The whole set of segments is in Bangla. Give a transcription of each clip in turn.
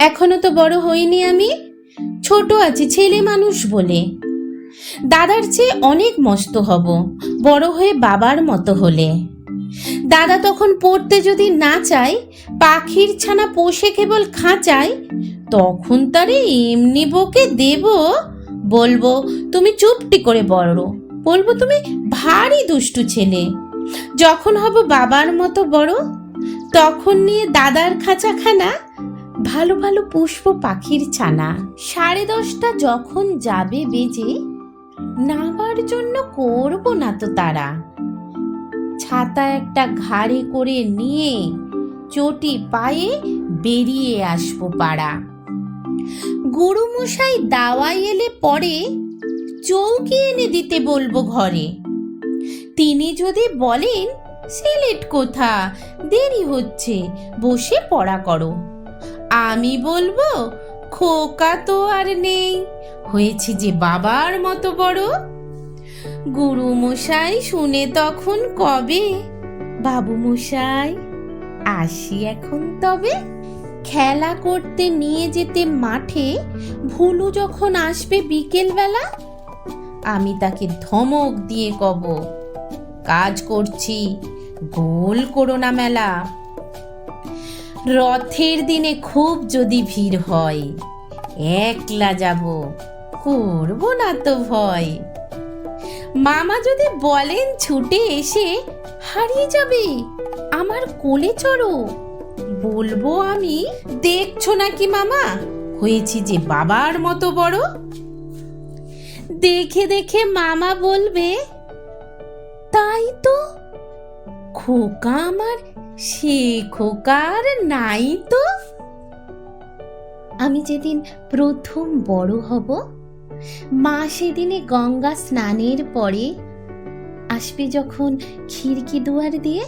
এখনো তো বড় হইনি, আমি ছোট আছি ছেলে মানুষ বলে। দাদার চেয়ে অনেক মস্ত হব বড় হয়ে বাবার মতো হলে। দাদা তখন পড়তে যদি না চায়, পাখির ছানা পোষে কেবল খাঁচায়, তখন তারে এমনি বকে দেব, বলবো তুমি চুপটি করে বড়, বলবো তুমি ভারী দুষ্টু ছেলে। যখন হব বাবার মতো বড়, তখন নিয়ে দাদার খাঁচাখানা ভালো ভালো পুষ্প পাখির ছানা। 10:30 যখন যাবে বেজে, নাবার জন্য করব না তো তারা। ছাতা একটা ঘাড়ে করে নিয়ে চটি পায়ে বেরিয়ে আসবো পাড়া। গুরুমশাই দাওয়াই এলে পরে চৌকি এনে দিতে বলবো ঘরে। তিনি যদি বলেন সিলেট কোথা, দেরি হচ্ছে, বসে পড়া করো, আমি বলবো খোকা তো আর নেই, হয়েছে যে বাবার মতো বড়। গুরুমশাই শুনে তখন কবে, বাবু মশাই আসি এখন তবে। খেলা করতে নিয়ে যেতে মাঠে ভুলু যখন আসবে বিকেল বেলা, আমি তাকে ধমক দিয়ে কব, কাজ করছি, গোল করো না মেলা। রথের দিনে খুব যদি ভিড় হয়, একলা যাব, করব না তো ভয়। মামা যদি বলেন ছুটে এসে, হারিয়ে যাবে আমার কোলে চড়ো, বলবো আমি, দেখছো নাকি মামা হয়েছি যে বাবার মতো বড়। দেখে দেখে মামা বলবে, তাই তো, খোকা আমার সে খোকার নাই তো। আমি যেদিন প্রথম বড় হব, মা সেদিনে গঙ্গা স্নানের পরে আসবে যখন খিড়কি দুয়ার দিয়ে,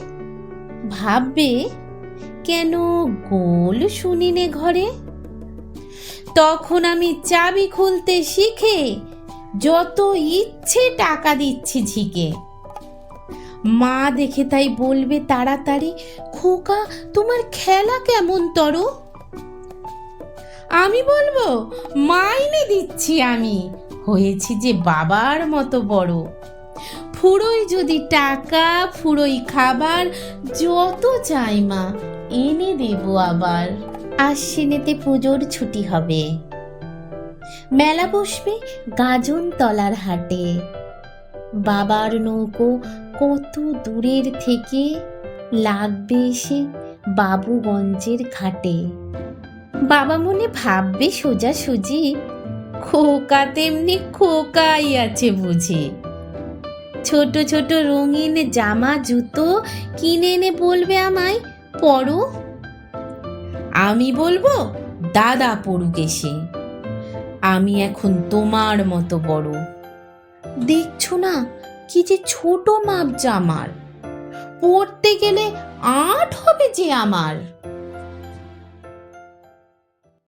ভাববে কেন গোল শুনিনে ঘরে। তখন আমি চাবি খুলতে শিখে যত ইচ্ছে টাকা দিচ্ছি ঝিকে। মা দেখে তাই বলবে তাড়াতাড়ি, খোকা তোমার খেলা কেমন তর। আমি বলবো মাইনে দিচ্ছি আমি, হয়েছি যে বাবার মতো বড়। ফুরোই যদি টাকা, ফুরোই খাবার, যত চাই মা এনে দেব আবার। আশ্বিনেতে পুজোর ছুটি হবে, মেলা বসবে গাজন তলার হাটে। বাবার নৌকো কত দূরের থেকে লাগবে এসে বাবুগঞ্জের ঘাটে। বাবা মনে ভাববে সোজাসুজি, খোকা তেমনি খোকাই আছে বুঝি। ছোট ছোট রঙিন জামা জুতো কিনে এনে বলবে আমায়, পরো। আমি বলবো দাদা পড়ুক এসে, আমি এখন তোমার মতো বড়। দেখছো না কি যে ছোট মাপ জামার, পড়তে গেলে 8 হবে যে আমার।